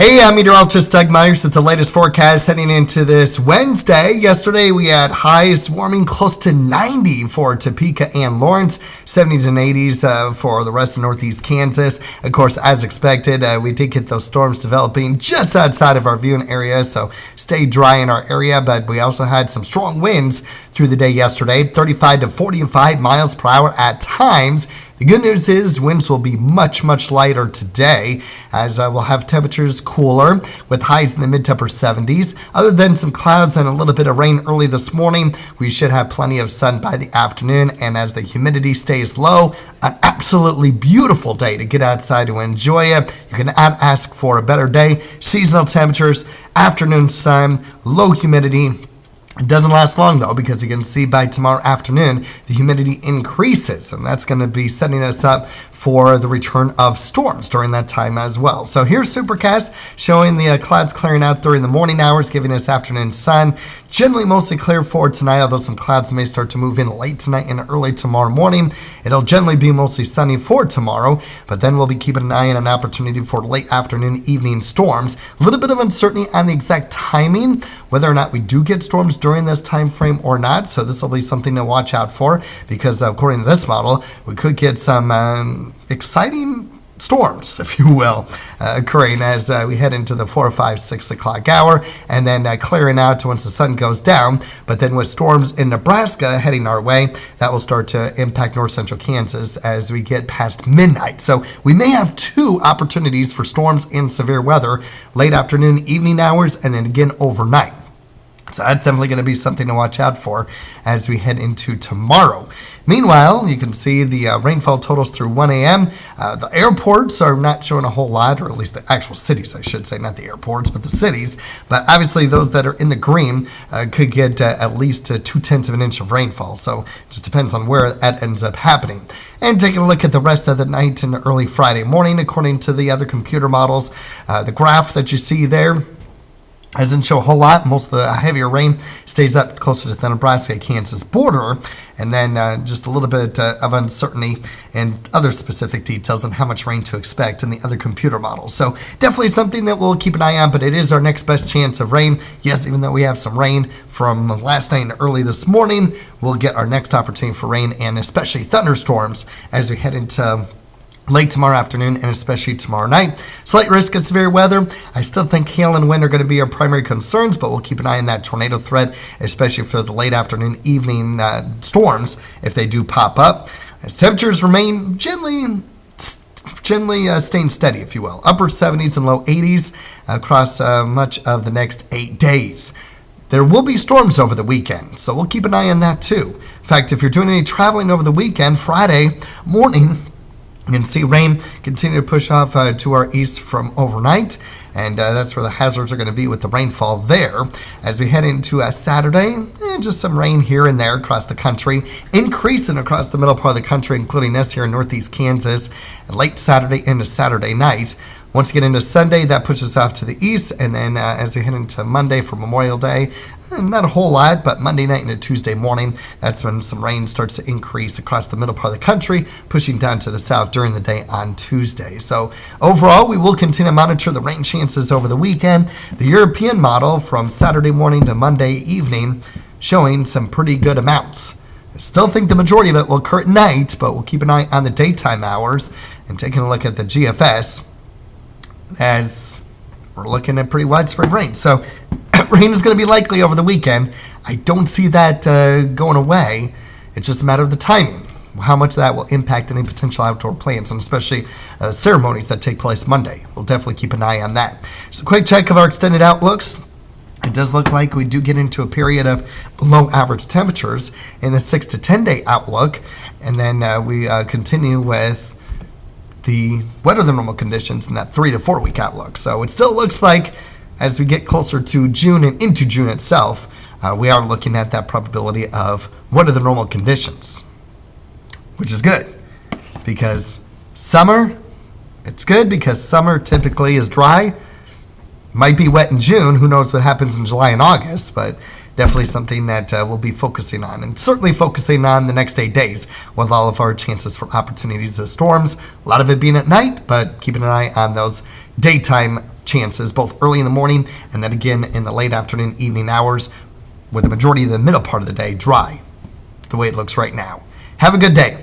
Hey, I'm meteorologist Doug Myers with the latest forecast heading into this Wednesday. Yesterday we had highs warming close to 90 for Topeka and Lawrence, 70s and 80s for the rest of northeast Kansas. Of course, as expected, we did get those storms developing just outside of our viewing area, so stay dry in our area, but we also had some strong winds through the day yesterday, 35 to 45 miles per hour at times. The good news is winds will be much lighter today, as we'll have temperatures cooler with highs in the mid to upper 70s. Other than some clouds and a little bit of rain early this morning, we should have plenty of sun by the afternoon. And as the humidity stays low, an absolutely beautiful day to get outside to enjoy it. You can ask for a better day. Seasonal temperatures, afternoon sun, low humidity. It doesn't last long, though, because you can see by tomorrow afternoon, the humidity increases, and that's going to be setting us up for the return of storms during that time as well. So here's Supercast showing the clouds clearing out during the morning hours, giving us afternoon sun. Generally mostly clear for tonight, although some clouds may start to move in late tonight and early tomorrow morning. It'll generally be mostly sunny for tomorrow, but then we'll be keeping an eye on an opportunity for late afternoon, evening storms. A little bit of uncertainty on the exact timing, whether or not we do get storms during this time frame or not. So this will be something to watch out for, because according to this model, we could get some exciting storms, if you will, occurring as we head into the 4, 5, 6 o'clock hour, and then clearing out to once the sun goes down. But then with storms in Nebraska heading our way, that will start to impact north central Kansas as we get past midnight. So we may have two opportunities for storms and severe weather, late afternoon, evening hours, and then again overnight. So that's definitely going to be something to watch out for as we head into tomorrow. Meanwhile, you can see the rainfall totals through 1 a.m. The airports are not showing a whole lot, or at least the actual cities, I should say, not the airports, but the cities. But obviously, those that are in the green could get at least 0.2 of an inch of rainfall. So it just depends on where that ends up happening. And taking a look at the rest of the night and early Friday morning, according to the other computer models, the graph that you see there doesn't show a whole lot. Most of the heavier rain stays up closer to the Nebraska-Kansas border, and then just a little bit of uncertainty and other specific details on how much rain to expect in the other computer models. So definitely something that we'll keep an eye on, but it is our next best chance of rain. Yes, even though we have some rain from last night and early this morning, we'll get our next opportunity for rain, and especially thunderstorms as we head into late tomorrow afternoon and especially tomorrow night. Slight risk of severe weather. I still think hail and wind are going to be our primary concerns, but we'll keep an eye on that tornado threat, especially for the late afternoon, evening storms if they do pop up. As temperatures remain generally staying steady, if you will. Upper 70s and low 80s across much of the next 8 days. There will be storms over the weekend, so we'll keep an eye on that too. In fact, if you're doing any traveling over the weekend, Friday morning, you can see rain continue to push off to our east from overnight, and that's where the hazards are going to be with the rainfall there. As we head into Saturday, just some rain here and there across the country, increasing across the middle part of the country, including us here in northeast Kansas, late Saturday into Saturday night. Once you get into Sunday, that pushes off to the east, and then as we head into Monday for Memorial Day, not a whole lot, but Monday night into Tuesday morning, that's when some rain starts to increase across the middle part of the country, pushing down to the south during the day on Tuesday. So overall, we will continue to monitor the rain chances over the weekend. The European model from Saturday morning to Monday evening showing some pretty good amounts. I still think the majority of it will occur at night, but we'll keep an eye on the daytime hours. And taking a look at the GFS, as we're looking at pretty widespread rain. So rain is going to be likely over the weekend. I don't see that going away. It's just a matter of the timing, how much that will impact any potential outdoor plans, and especially ceremonies that take place Monday. We'll definitely keep an eye on that. So a quick check of our extended outlooks. It does look like we do get into a period of below average temperatures in the 6 to 10 day outlook, and then we continue with the wetter than normal conditions in that 3 to 4 week outlook. So it still looks like as we get closer to June and into June itself, we are looking at that probability of wetter than normal conditions, which is good because summer, it's good because summer typically is dry. Might be wet in June. Who knows what happens in July and August, but definitely something that we'll be focusing on, and certainly focusing on the next 8 days with all of our chances for opportunities of storms. A lot of it being at night, but keeping an eye on those daytime chances chances both early in the morning and then again in the late afternoon, evening hours, with the majority of the middle part of the day dry, the way it looks right now. Have a good day.